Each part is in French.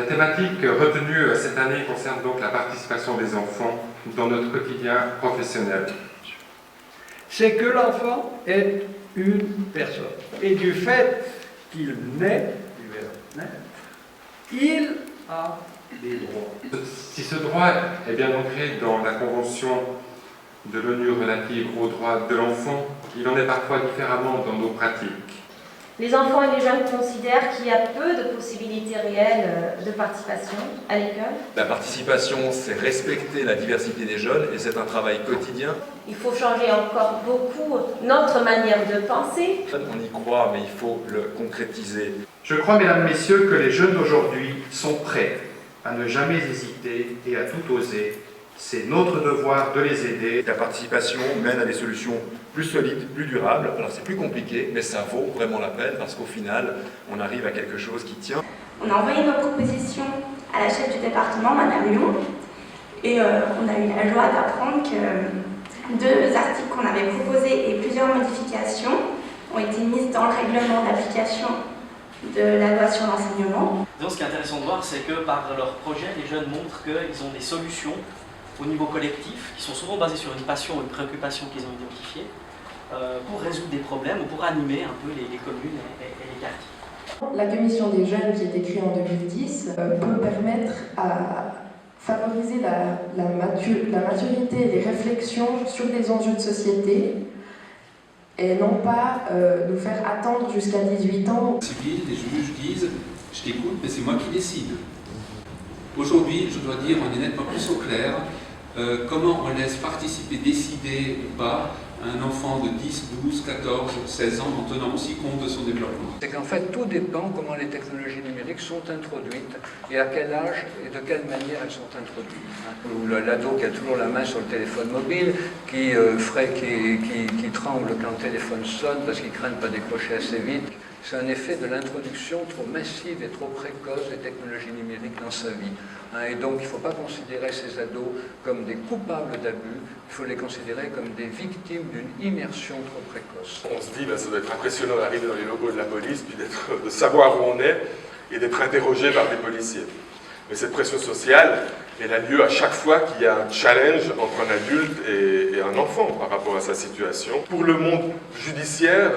thématique retenue cette année concerne donc la participation des enfants dans notre quotidien professionnel. C'est que l'enfant est une personne. Et du fait qu'il naît, il a des droits. Si ce droit est bien ancré dans la Convention de l'ONU relative aux droits de l'enfant, il en est parfois différemment dans nos pratiques. Les enfants et les jeunes considèrent qu'il y a peu de possibilités réelles de participation à l'école. La participation, c'est respecter la diversité des jeunes et c'est un travail quotidien. Il faut changer encore beaucoup notre manière de penser. On y croit, mais il faut le concrétiser. Je crois, mesdames, messieurs, que les jeunes d'aujourd'hui sont prêts à ne jamais hésiter et à tout oser. C'est notre devoir de les aider. La participation mène à des solutions plus solides, plus durables. Alors c'est plus compliqué, mais ça vaut vraiment la peine parce qu'au final, on arrive à quelque chose qui tient. On a envoyé nos propositions à la chef du département, Madame Lyon, et on a eu la joie d'apprendre que 2 articles qu'on avait proposés et plusieurs modifications ont été mises dans le règlement d'application de la loi sur l'enseignement. Donc ce qui est intéressant de voir, c'est que par leur projet, les jeunes montrent qu'ils ont des solutions au niveau collectif, qui sont souvent basées sur une passion ou une préoccupation qu'ils ont identifiée, pour résoudre des problèmes ou pour animer un peu les communes et les quartiers. La commission des jeunes qui est écrite en 2010 peut permettre à favoriser la maturité et les réflexions sur des enjeux de société et non pas nous faire attendre jusqu'à 18 ans. Civil, les juges disent « je t'écoute, mais c'est moi qui décide ». Aujourd'hui, je dois dire, on est nettement plus au clair. Comment on laisse participer, décider ou pas un enfant de 10, 12, 14, 16 ans en tenant aussi compte de son développement. C'est qu'en fait, tout dépend comment les technologies numériques sont introduites et à quel âge et de quelle manière elles sont introduites. Ou l'ado qui a toujours la main sur le téléphone mobile, qui tremble quand le téléphone sonne parce qu'il craint de ne pas décrocher assez vite. C'est un effet de l'introduction trop massive et trop précoce des technologies numériques dans sa vie. Et donc, il ne faut pas considérer ces ados comme des coupables d'abus, il faut les considérer comme des victimes d'une immersion trop précoce. On se dit, ça doit être impressionnant d'arriver dans les locaux de la police, puis de savoir où on est et d'être interrogé par des policiers. Mais cette pression sociale, elle a lieu à chaque fois qu'il y a un challenge entre un adulte et un enfant par rapport à sa situation. Pour le monde judiciaire,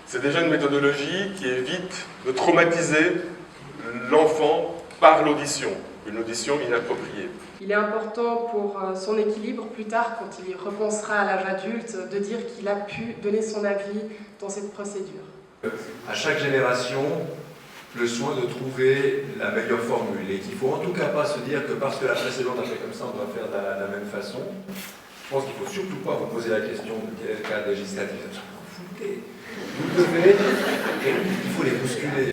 c'est déjà une méthodologie qui évite de traumatiser l'enfant par l'audition, une audition inappropriée. Il est important pour son équilibre plus tard, quand il y repensera à l'âge adulte, de dire qu'il a pu donner son avis dans cette procédure. À chaque génération, le soin de trouver la meilleure formule et qu'il ne faut en tout cas pas se dire que parce que la précédente a fait comme ça, on doit faire de la même façon. Je pense qu'il ne faut surtout pas vous poser la question de quel cadre législatif. Vous devez, il faut les bousculer.